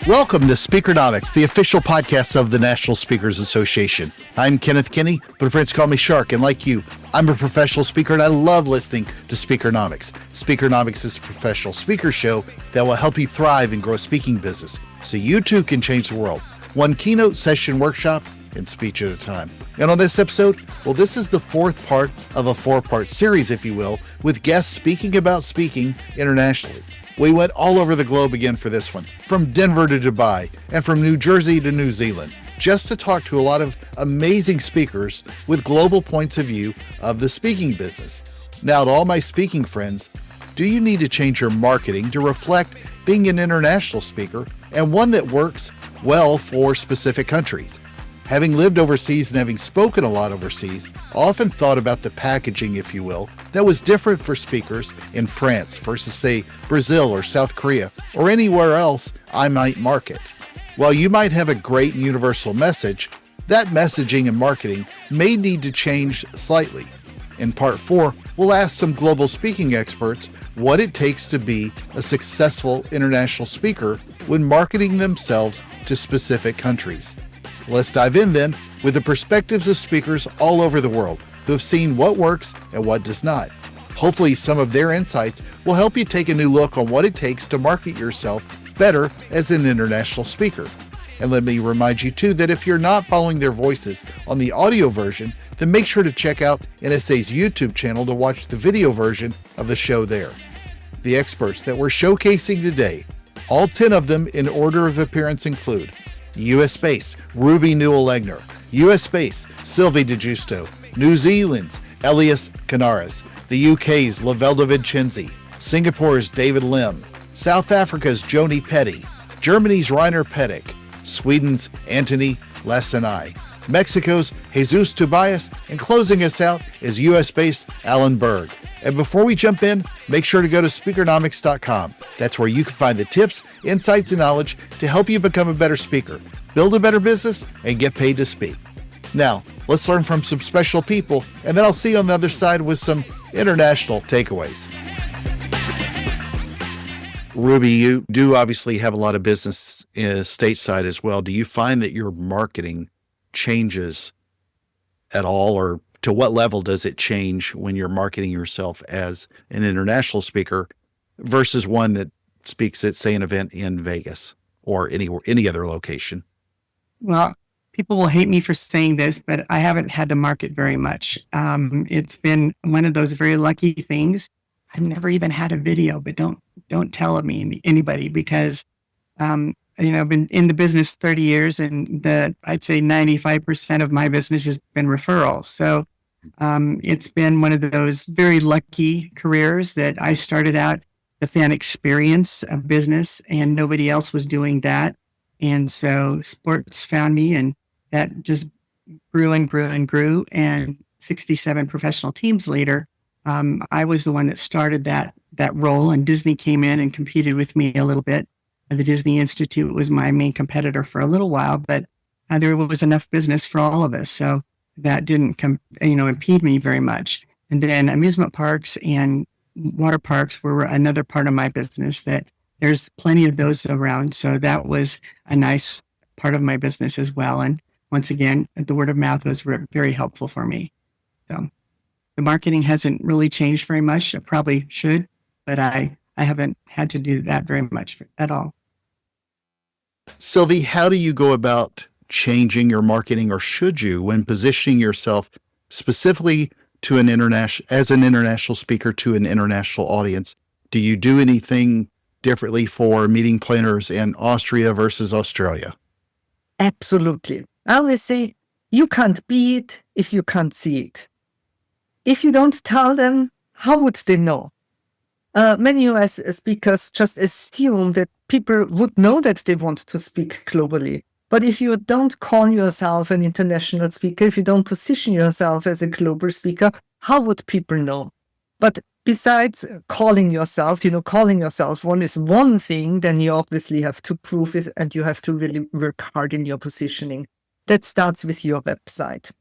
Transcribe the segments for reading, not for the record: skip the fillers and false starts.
Welcome to Speakernomics, the official podcast of the National Speakers Association. I'm Kenneth Kinney, but friends call me Shark, and like you, I'm a professional speaker and I love listening to Speakernomics. Speakernomics is a professional speaker show that will help you thrive and grow speaking business so you too can change the world, one keynote session workshop and speech at a time. And on this episode, well, this is the fourth part of a four-part series, if you will, with guests speaking about speaking internationally. We went all over the globe again for this one, from Denver to Dubai and from New Jersey to New Zealand, just to talk to a lot of amazing speakers with global points of view of the speaking business. Now, to all my speaking friends, do you need to change your marketing to reflect being an international speaker and one that works well for specific countries? Having lived overseas and having spoken a lot overseas, I often thought about the packaging, if you will, that was different for speakers in France versus, say, Brazil or South Korea or anywhere else I might market. While you might have a great and universal message, that messaging and marketing may need to change slightly. In part 4, we'll ask some global speaking experts what it takes to be a successful international speaker when marketing themselves to specific countries. Let's dive in then with the perspectives of speakers all over the world who have seen what works and what does not. Hopefully some of their insights will help you take a new look on what it takes to market yourself better as an international speaker. And let me remind you too that if you're not following their voices on the audio version, then make sure to check out NSA's YouTube channel to watch the video version of the show there. The experts that we're showcasing today, all 10 of them in order of appearance, include US-based Ruby Newell-Egner, US-based Sylvie De Giusto, New Zealand's Elias Canaris, the UK's Lavelda Vincenzi, Singapore's David Lim, South Africa's Joni Petty, Germany's Rainer Pedig, Sweden's Anthony Lassanai, Mexico's Jesus Tobias, and closing us out is US-based Alan Berg. And before we jump in, make sure to go to Speakernomics.com. That's where you can find the tips, insights, and knowledge to help you become a better speaker, build a better business, and get paid to speak. Now, let's learn from some special people, and then I'll see you on the other side with some international takeaways. Ruby, you do obviously have a lot of business stateside as well. Do you find that your marketing changes at all, or to what level does it change when you're marketing yourself as an international speaker versus one that speaks at, say, an event in Vegas or any other location? Well, people will hate me for saying this, but I haven't had to market very much. It's been one of those very lucky things. I've never even had a video, but don't tell anybody, because I've been in the business 30 years, and I'd say 95% of my business has been referrals. So it's been one of those very lucky careers that I started out the fan experience of business, and nobody else was doing that. And so sports found me, and that just grew and grew and grew. And 67 professional teams later, I was the one that started that role, and Disney came in and competed with me a little bit. The Disney Institute was my main competitor for a little while, but there was enough business for all of us. So that didn't impede me very much. And then amusement parks and water parks were another part of my business that there's plenty of those around. So that was a nice part of my business as well. And once again, the word of mouth was very helpful for me. So the marketing hasn't really changed very much. It probably should, but I haven't had to do that very much at all. Sylvie, how do you go about changing your marketing, or should you, when positioning yourself specifically to an international speaker to an international audience? Do you do anything differently for meeting planners in Austria versus Australia? Absolutely. I always say you can't be it if you can't see it. If you don't tell them, how would they know? Many US speakers just assume that people would know that they want to speak globally. But if you don't call yourself an international speaker, if you don't position yourself as a global speaker, how would people know? But besides calling yourself one is one thing, then you obviously have to prove it, and you have to really work hard in your positioning. That starts with your website.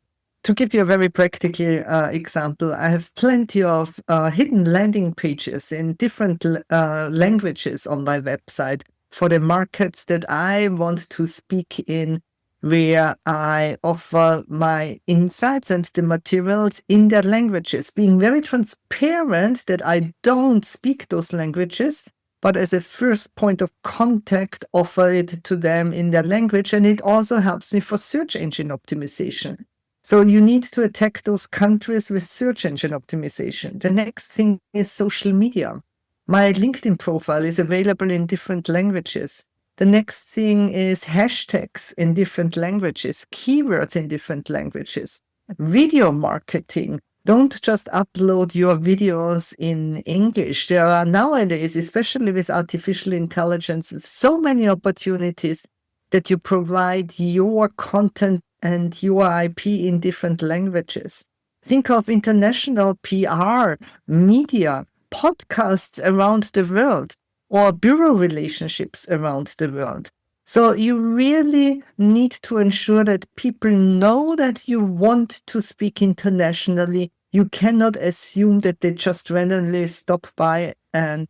To give you a very practical example, I have plenty of hidden landing pages in different languages on my website for the markets that I want to speak in, where I offer my insights and the materials in their languages, being very transparent that I don't speak those languages, but as a first point of contact, offer it to them in their language. And it also helps me for search engine optimization. So you need to attack those countries with search engine optimization. The next thing is social media. My LinkedIn profile is available in different languages. The next thing is hashtags in different languages, keywords in different languages, video marketing. Don't just upload your videos in English. There are nowadays, especially with artificial intelligence, so many opportunities that you provide your content and your IP in different languages. Think of international PR, media, podcasts around the world, or bureau relationships around the world. So you really need to ensure that people know that you want to speak internationally. You cannot assume that they just randomly stop by and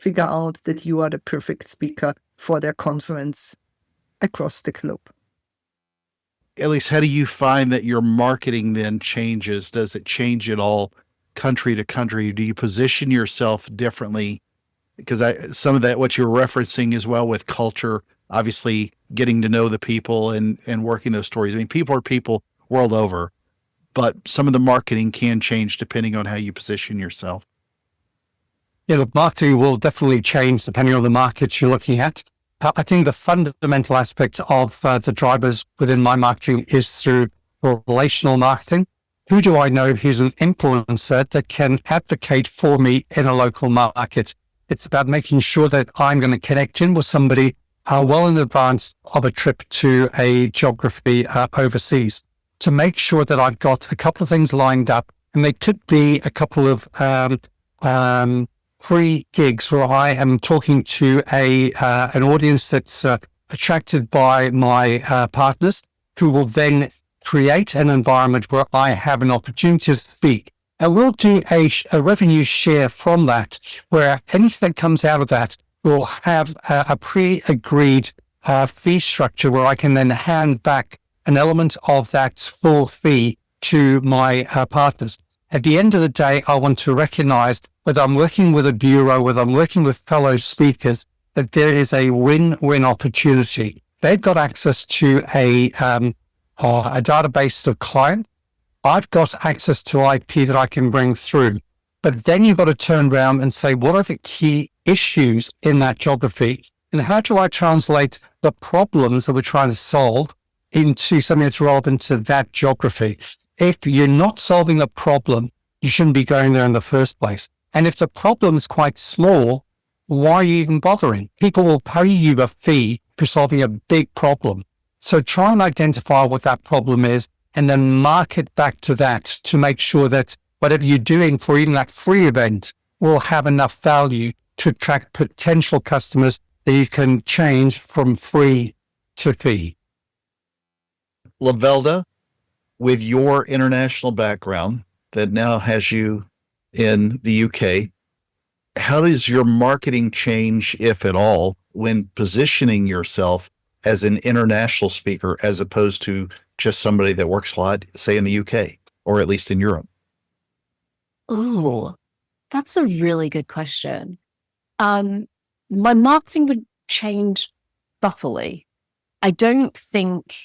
figure out that you are the perfect speaker for their conference across the globe. At least, how do you find that your marketing then changes? Does it change at all country to country? Do you position yourself differently? Because some of that, what you're referencing as well with culture, obviously getting to know the people and working those stories. I mean, people are people world over, but some of the marketing can change depending on how you position yourself. Yeah, look, marketing will definitely change depending on the markets you're looking at. I think the fundamental aspect of the drivers within my marketing is through relational marketing. Who do I know who's an influencer that can advocate for me in a local market? It's about making sure that I'm going to connect in with somebody well in advance of a trip to a geography overseas to make sure that I've got a couple of things lined up. And they could be a couple of free gigs where I am talking to an audience that's attracted by my partners, who will then create an environment where I have an opportunity to speak. And we'll do a revenue share from that, where anything that comes out of that will have a pre-agreed fee structure where I can then hand back an element of that full fee to my partners. At the end of the day, I want to recognize whether I'm working with a bureau, whether I'm working with fellow speakers, that there is a win-win opportunity. They've got access to a database of clients. I've got access to IP that I can bring through. But then you've got to turn around and say, what are the key issues in that geography? And how do I translate the problems that we're trying to solve into something that's relevant to that geography? If you're not solving a problem, you shouldn't be going there in the first place. And if the problem is quite small, why are you even bothering? People will pay you a fee for solving a big problem. So try and identify what that problem is and then market back to that to make sure that whatever you're doing for even that free event will have enough value to attract potential customers that you can change from free to fee. Lavelda, with your international background that now has you in the UK, how does your marketing change, if at all, when positioning yourself as an international speaker as opposed to just somebody that works a lot, say in the UK or at least in Europe? Oh, that's a really good question. My marketing would change subtly. I don't think,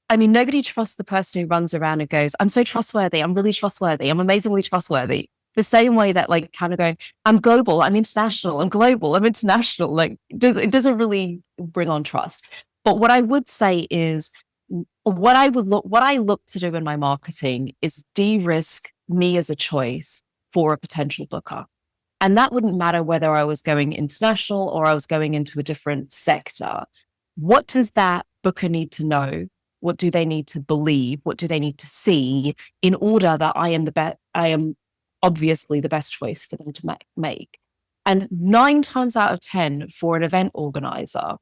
nobody trusts the person who runs around and goes, I'm so trustworthy. I'm really trustworthy. I'm amazingly trustworthy. The same way that kind of going, I'm global, I'm international, I'm global, I'm international. It doesn't really bring on trust. But what I would say is what I look to do in my marketing is de-risk me as a choice for a potential booker. And that wouldn't matter whether I was going international or I was going into a different sector. What does that booker need to know? What do they need to believe? What do they need to see in order that I am obviously the best choice for them to make? And 9 times out of 10 for an event organizer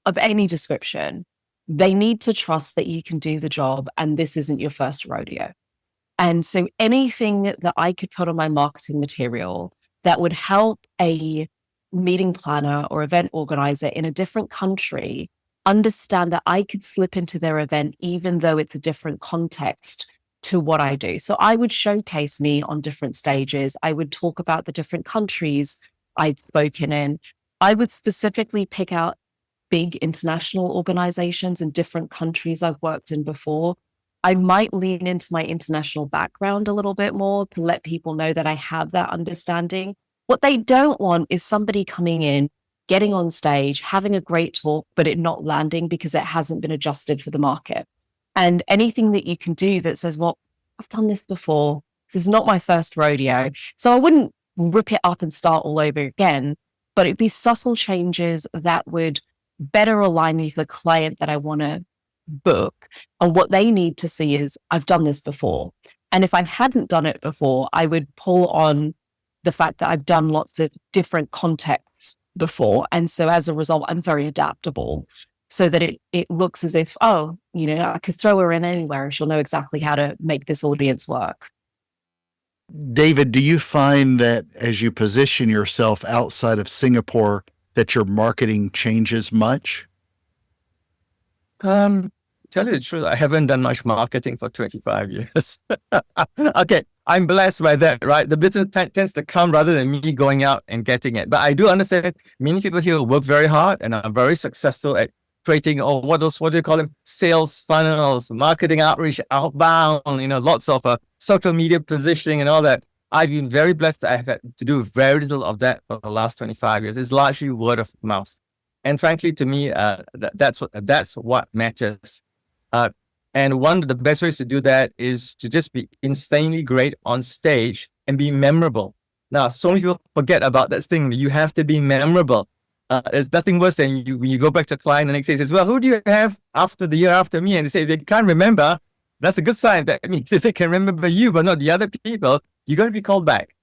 of any description, they need to trust that you can do the job and this isn't your first rodeo. And so anything that I could put on my marketing material that would help a meeting planner or event organizer in a different country understand that I could slip into their event, even though it's a different context to what I do. So I would showcase me on different stages. I would talk about the different countries I'd spoken in. I would specifically pick out big international organizations and different countries I've worked in before. I might lean into my international background a little bit more to let people know that I have that understanding. What they don't want is somebody coming in, getting on stage, having a great talk, but it not landing because it hasn't been adjusted for the market. And anything that you can do that says, well, I've done this before. This is not my first rodeo. So I wouldn't rip it up and start all over again, but it'd be subtle changes that would better align with the client that I want to book. And what they need to see is, I've done this before. And if I hadn't done it before, I would pull on the fact that I've done lots of different contexts before. And so as a result, I'm very adaptable, so that it looks as if, oh, I could throw her in anywhere and she'll know exactly how to make this audience work. David, do you find that as you position yourself outside of Singapore, that your marketing changes much? Tell you the truth, I haven't done much marketing for 25 years. Okay, I'm blessed by that, right? The business tends to come rather than me going out and getting it. But I do understand that many people here work very hard and are very successful at creating, what do you call them? Sales funnels, marketing outreach, outbound, lots of social media positioning and all that. I've been very blessed. I've had to do very little of that for the last 25 years. It's largely word of mouth. And frankly, to me, that's what matters. And one of the best ways to do that is to just be insanely great on stage and be memorable. Now, so many people forget about that thing. You have to be memorable. There's nothing worse than when you go back to a client and the next day says, well, who do you have after the year after me? And they say they can't remember. That's a good sign. That means if they can remember you, but not the other people, you're going to be called back.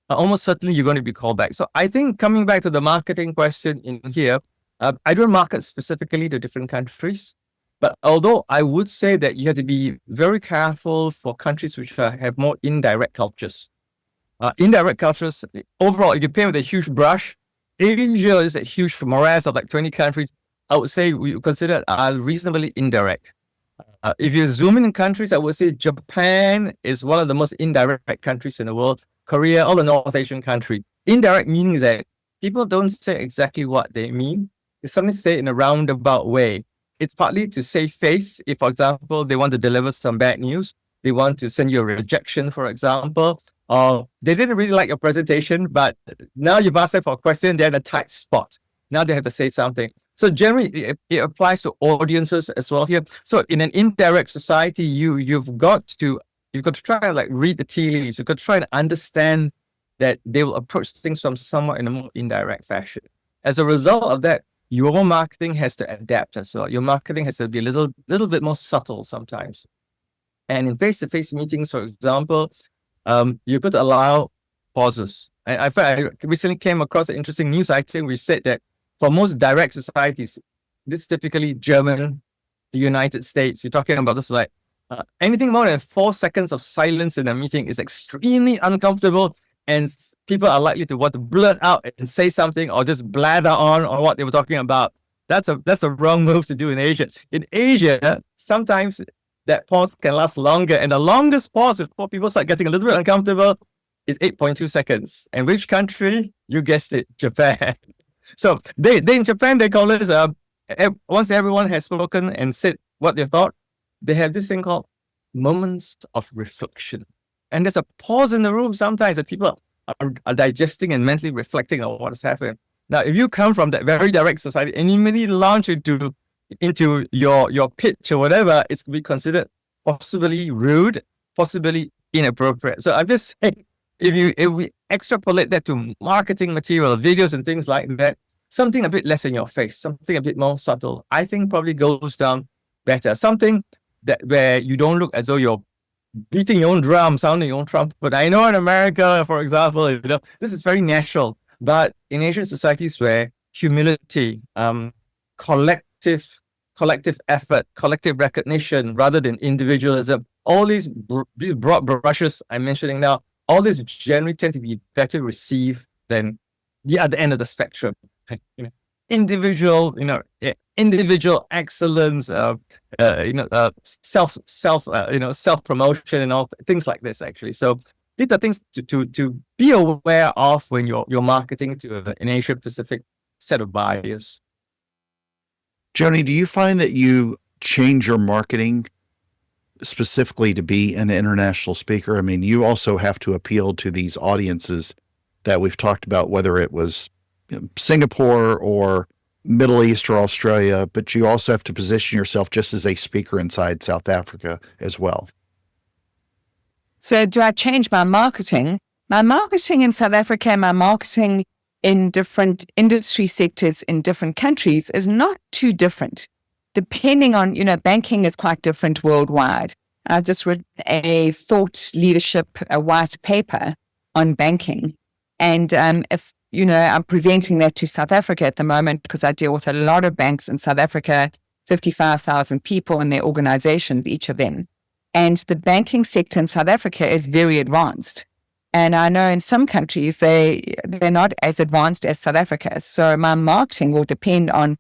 Almost certainly you're going to be called back. So I think coming back to the marketing question in here, I don't market specifically to different countries. But although I would say that you have to be very careful for countries which have more indirect cultures. Indirect cultures, overall, if you paint with a huge brush, Asia is a huge morass of like 20 countries. I would say we consider reasonably indirect. If you zoom in countries, I would say Japan is one of the most indirect countries in the world. Korea, all the North Asian countries. Indirect meaning is that people don't say exactly what they mean. They sometimes say it in a roundabout way. It's partly to save face. If, for example, they want to deliver some bad news, they want to send you a rejection, for example, or they didn't really like your presentation, but now you've asked them for a question, they're in a tight spot. Now they have to say something. So generally, it applies to audiences as well here. So in an indirect society, you've got to try and read the tea leaves. You've got to try and understand that they will approach things from somewhat in a more indirect fashion. As a result of that, your marketing has to adapt as well. Your marketing has to be a little bit more subtle sometimes. And in face-to-face meetings, for example, you've got to allow pauses. And I recently came across an interesting news item which said that for most direct societies, this is typically German, the United States, you're talking about this anything more than 4 seconds of silence in a meeting is extremely uncomfortable, and people are likely to want to blurt out and say something or just blather on what they were talking about. That's a wrong move to do in Asia. In Asia, sometimes that pause can last longer, and the longest pause before people start getting a little bit uncomfortable is 8.2 seconds. And which country? You guessed it, Japan. So they in Japan, they call it once everyone has spoken and said what they thought, they have this thing called moments of reflection. And there's a pause in the room sometimes that people are digesting and mentally reflecting on what has happened. Now, if you come from that very direct society and immediately launch into your pitch or whatever, it's to be considered possibly rude, possibly inappropriate. So I'm just saying, if we extrapolate that to marketing material, videos and things like that, something a bit less in your face, something a bit more subtle, I think probably goes down better. Something where you don't look as though you're beating your own drum, sounding your own trumpet. But I know in America, for example, this is very natural. But in Asian societies where humility, collective effort, collective recognition, rather than individualism, all these broad brushes I'm mentioning now, all these generally tend to be better received than the other end of the spectrum. You know, individual, individual excellence, self promotion and all things like this. Actually, so these are things to be aware of when you're marketing to an Asia Pacific set of buyers. Joni, do you find that you change your marketing specifically to be an international speaker? I mean, you also have to appeal to these audiences that we've talked about, whether it was Singapore or Middle East or Australia, but you also have to position yourself just as a speaker inside South Africa as well. So do I change my marketing? My marketing in South Africa and my marketing in different industry sectors in different countries is not too different. Depending on, banking is quite different worldwide. I've just written a thought leadership, a white paper on banking. And if, I'm presenting that to South Africa at the moment because I deal with a lot of banks in South Africa, 55,000 people in their organizations, each of them. And the banking sector in South Africa is very advanced. And I know in some countries, they're not as advanced as South Africa. So my marketing will depend on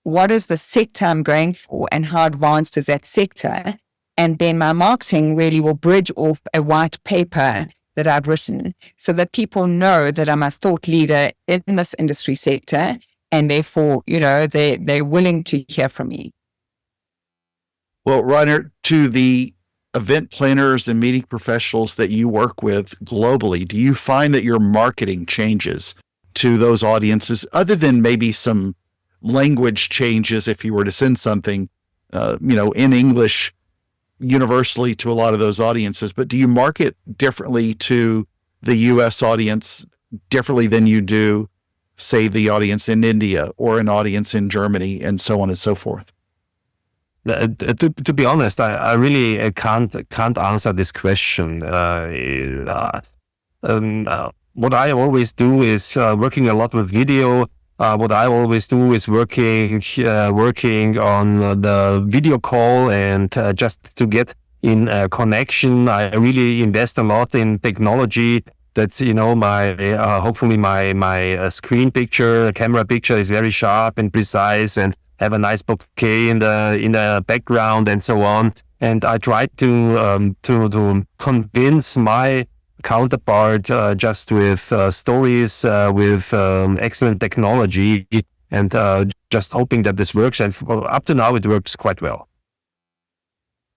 what is the sector I'm going for and how advanced is that sector. And then my marketing really will bridge off a white paper that I've written so that people know that I'm a thought leader in this industry sector. And therefore, they're willing to hear from me. Well, Reiner, to the event planners and meeting professionals that you work with globally, do you find that your marketing changes to those audiences other than maybe some language changes if you were to send something, in English universally to a lot of those audiences, but do you market differently to the US audience differently than you do, say, the audience in India or an audience in Germany and so on and so forth? To be honest, I really can't answer this question. What I always do is working a lot with video. What I always do is working on the video call and just to get in a connection. I really invest a lot in technology. That's hopefully my screen picture, camera picture is very sharp and precise and have a nice bouquet in the background and so on. And I try to convince my counterpart just with stories, with excellent technology, and just hoping that this works. And up to now, it works quite well.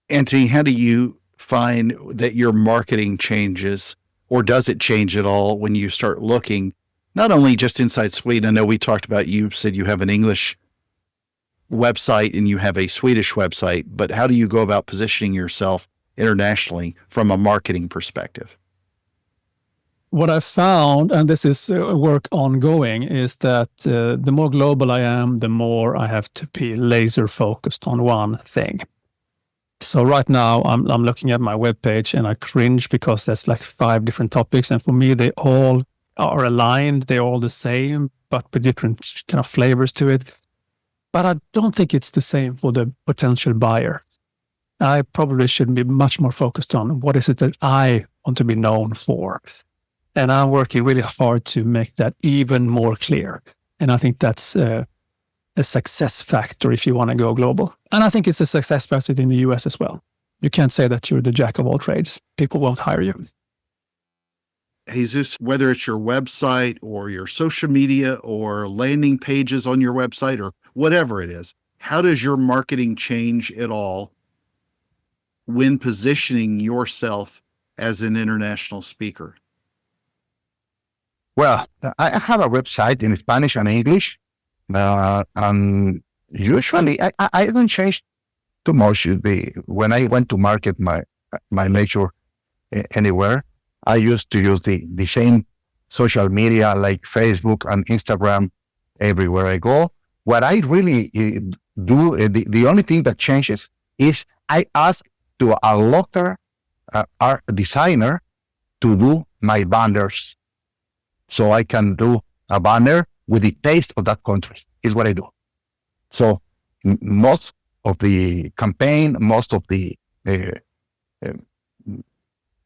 Anthony, how do you find that your marketing changes, or does it change at all when you start looking, not only just inside Sweden? I know we talked about, you said you have an English website and you have a Swedish website, but how do you go about positioning yourself internationally from a marketing perspective? What I've found, and this is work ongoing, is that the more global I am, the more I have to be laser focused on one thing. So right now I'm looking at my webpage and I cringe because there's like 5 different topics, and for me they all are aligned, they're all the same, but with different kind of flavors to it. But I don't think it's the same for the potential buyer. I probably should be much more focused on what is it that I want to be known for. And I'm working really hard to make that even more clear. And I think that's a success factor if you want to go global. And I think it's a success factor in the US as well. You can't say that you're the jack of all trades. People won't hire you. Jesus, whether it's your website or your social media or landing pages on your website or whatever it is, how does your marketing change at all when positioning yourself as an international speaker? Well, I have a website in Spanish and English, and usually I don't change too much. When I went to market my lecture anywhere, I used to use the same social media like Facebook and Instagram everywhere I go. What I really do, the only thing that changes is I ask to a local art designer to do my banners. So I can do a banner with the taste of that country, is what I do. So most of the campaign, most of the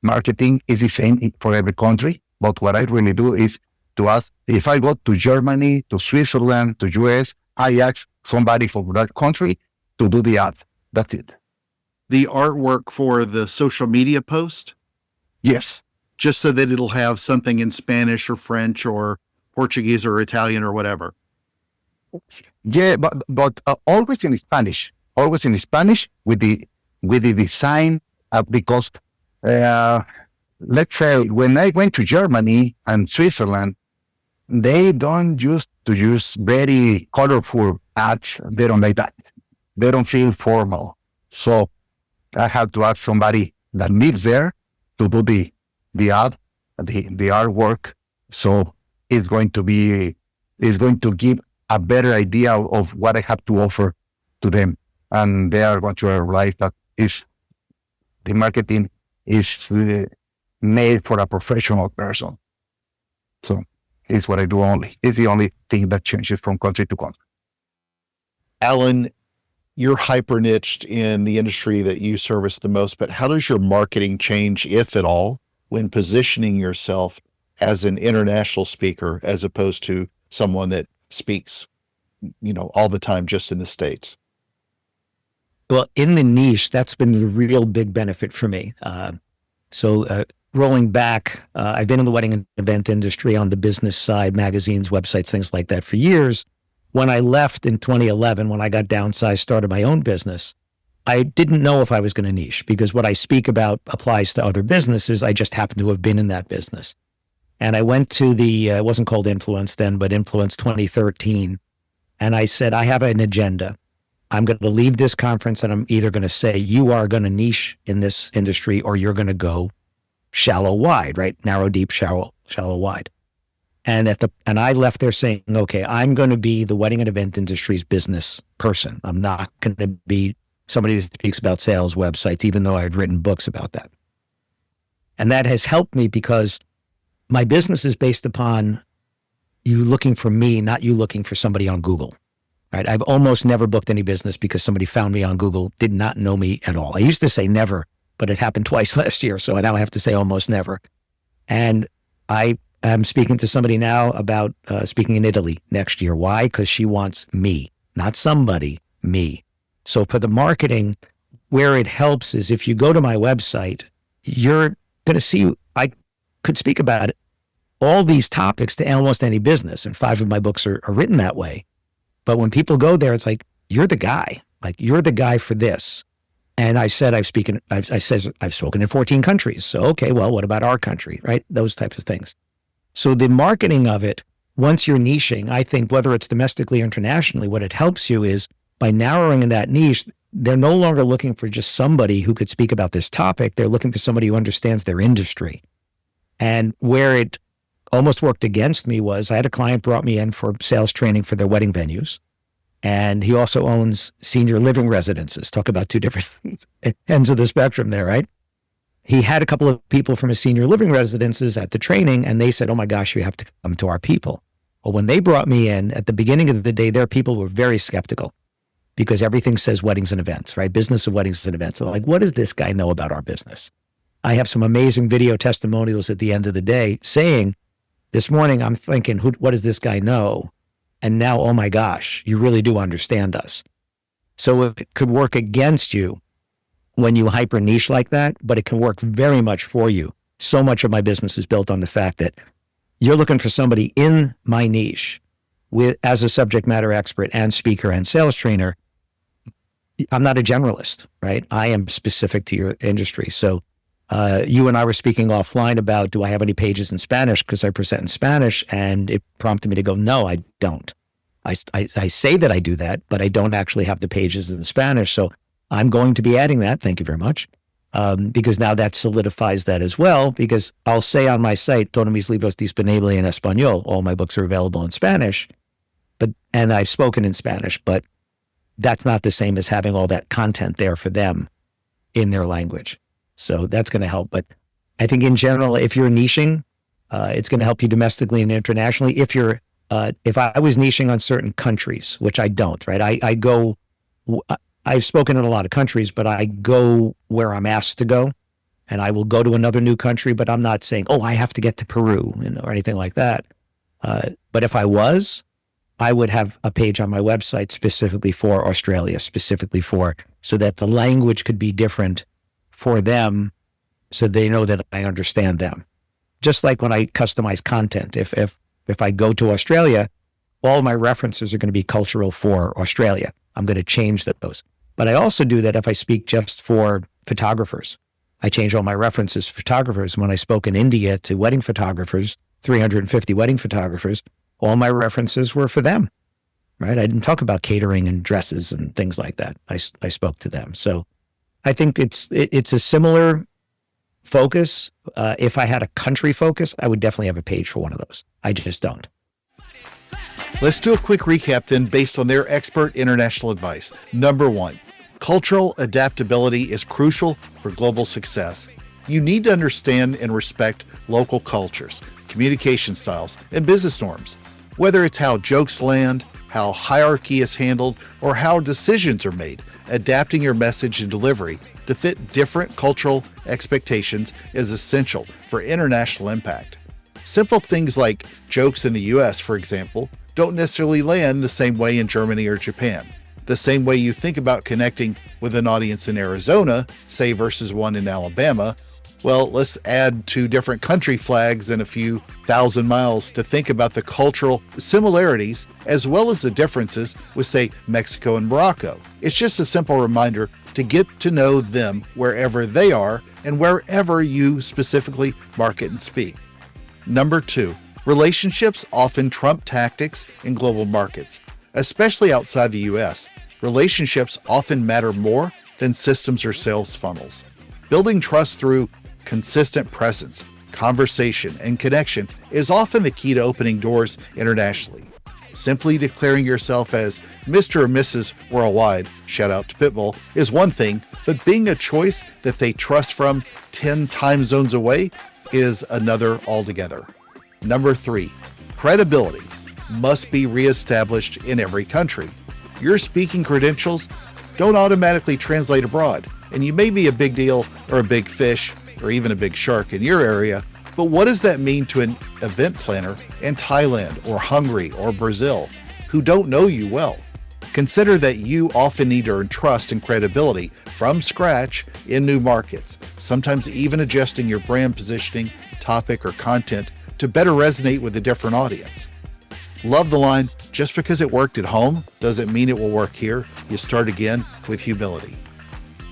marketing is the same for every country. But what I really do is to ask. If I go to Germany, to Switzerland, to US, I ask somebody from that country to do the ad. That's it. The artwork for the social media post, Yes. just so that it'll have something in Spanish or French or Portuguese or Italian or whatever. Yeah, but always in Spanish. Always in Spanish with the design, because let's say when I went to Germany and Switzerland, they don't used to use very colorful ads. They don't like that. They don't feel formal. So I have to ask somebody that lives there to do the ad, the artwork. So it's going to give a better idea of what I have to offer to them. And they are going to realize that the marketing is made for a professional person. So it's what I do only. It's the only thing that changes from country to country. Alan, you're hyper niched in the industry that you service the most, but how does your marketing change, if at all, when positioning yourself as an international speaker as opposed to someone that speaks, all the time just in the States? Well, in the niche, that's been the real big benefit for me. So rolling back, I've been in the wedding and event industry on the business side, magazines, websites, things like that for years. When I left in 2011, when I got downsized, started my own business, I didn't know if I was going to niche, because what I speak about applies to other businesses. I just happened to have been in that business. And I went to it wasn't called Influence then, but Influence 2013. And I said, I have an agenda. I'm going to leave this conference and I'm either going to say, you are going to niche in this industry, or you're going to go shallow wide, right? Narrow, deep, shallow wide. And I left there saying, okay, I'm going to be the wedding and event industry's business person. I'm not going to be somebody that speaks about sales websites, even though I had written books about that. And that has helped me because my business is based upon you looking for me, not you looking for somebody on Google. Right? I've almost never booked any business because somebody found me on Google, did not know me at all. I used to say never, but it happened twice last year. So now I have to say almost never. And I am speaking to somebody now about speaking in Italy next year. Why? Because she wants me, not somebody, me. So for the marketing, where it helps is if you go to my website, you're going to see, I could speak about it, all these topics to almost any business. And 5 of my books are written that way. But when people go there, it's like, you're the guy. Like, you're the guy for this. And I said, I've spoken in 14 countries. So, okay, well, what about our country, right? Those types of things. So the marketing of it, once you're niching, I think whether it's domestically or internationally, what it helps you is by narrowing in that niche, they're no longer looking for just somebody who could speak about this topic. They're looking for somebody who understands their industry. And where it almost worked against me was I had a client brought me in for sales training for their wedding venues. And he also owns senior living residences. Talk about two different ends of the spectrum there, right? He had a couple of people from his senior living residences at the training, and they said, oh my gosh, you have to come to our people. Well, when they brought me in at the beginning of the day, their people were very skeptical because everything says weddings and events, right? Business of weddings and events. They're like, what does this guy know about our business? I have some amazing video testimonials at the end of the day saying, this morning, I'm thinking, what does this guy know? And now, oh my gosh, you really do understand us. So it could work against you when you hyper niche like that, but it can work very much for you. So much of my business is built on the fact that you're looking for somebody in my niche as a subject matter expert and speaker and sales trainer. I'm not a generalist, right? I am specific to your industry. So you and I were speaking offline about, do I have any pages in Spanish? Because I present in Spanish, and it prompted me to go, no, I don't. I say that I do that, but I don't actually have the pages in Spanish. So I'm going to be adding that. Thank you very much. Because now that solidifies that as well, because I'll say on my site, Todos mis libros disponibles en español. All my books are available in Spanish, and I've spoken in Spanish, but that's not the same as having all that content there for them in their language. So that's going to help. But I think in general, if you're niching, it's going to help you domestically and internationally. If I was niching on certain countries, which I don't, right? I've spoken in a lot of countries, but I go where I'm asked to go, and I will go to another new country, but I'm not saying, oh, I have to get to Peru or anything like that. But if I was, I would have a page on my website specifically for Australia, so that the language could be different for them, so they know that I understand them. Just like when I customize content, if I go to Australia, all my references are going to be cultural for Australia. I'm going to change those. But I also do that if I speak just for photographers. I change all my references to photographers. When I spoke in India to wedding photographers, 350 wedding photographers, all my references were for them, right? I didn't talk about catering and dresses and things like that. I spoke to them. So I think it's a similar focus. If I had a country focus, I would definitely have a page for one of those. I just don't. Let's do a quick recap then based on their expert international advice. Number 1, cultural adaptability is crucial for global success. You need to understand and respect local cultures, communication styles, and business norms. Whether it's how jokes land, how hierarchy is handled, or how decisions are made, adapting your message and delivery to fit different cultural expectations is essential for international impact. Simple things like jokes in the US, for example, don't necessarily land the same way in Germany or Japan. The same way you think about connecting with an audience in Arizona, say versus one in Alabama, well, let's add 2 different country flags and a few thousand miles to think about the cultural similarities as well as the differences with, say, Mexico and Morocco. It's just a simple reminder to get to know them wherever they are and wherever you specifically market and speak. Number 2, relationships often trump tactics in global markets, especially outside the US. Relationships often matter more than systems or sales funnels. Building trust through consistent presence, conversation, and connection is often the key to opening doors internationally. Simply declaring yourself as Mr. or Mrs. Worldwide, shout out to Pitbull, is one thing, but being a choice that they trust from 10 time zones away is another altogether. Number 3, credibility must be reestablished in every country. Your speaking credentials don't automatically translate abroad, and you may be a big deal or a big fish or even a big shark in your area, but what does that mean to an event planner in Thailand or Hungary or Brazil who don't know you well? Consider that you often need to earn trust and credibility from scratch in new markets, sometimes even adjusting your brand positioning, topic, or content to better resonate with a different audience. Love the line, just because it worked at home doesn't mean it will work here. You start again with humility.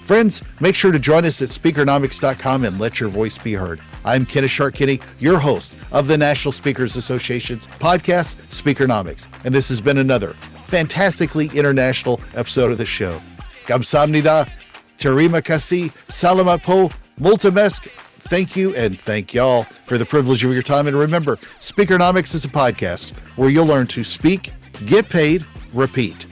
Friends, make sure to join us at Speakernomics.com and let your voice be heard. I'm Kenneth Kinney, your host of the National Speakers Association's podcast, Speakernomics, and this has been another fantastically international episode of the show. Kamsahamnida, terima kasih, salamat po, mulțumesc. Thank you and thank y'all for the privilege of your time. And remember, Speakernomics is a podcast where you'll learn to speak, get paid, repeat.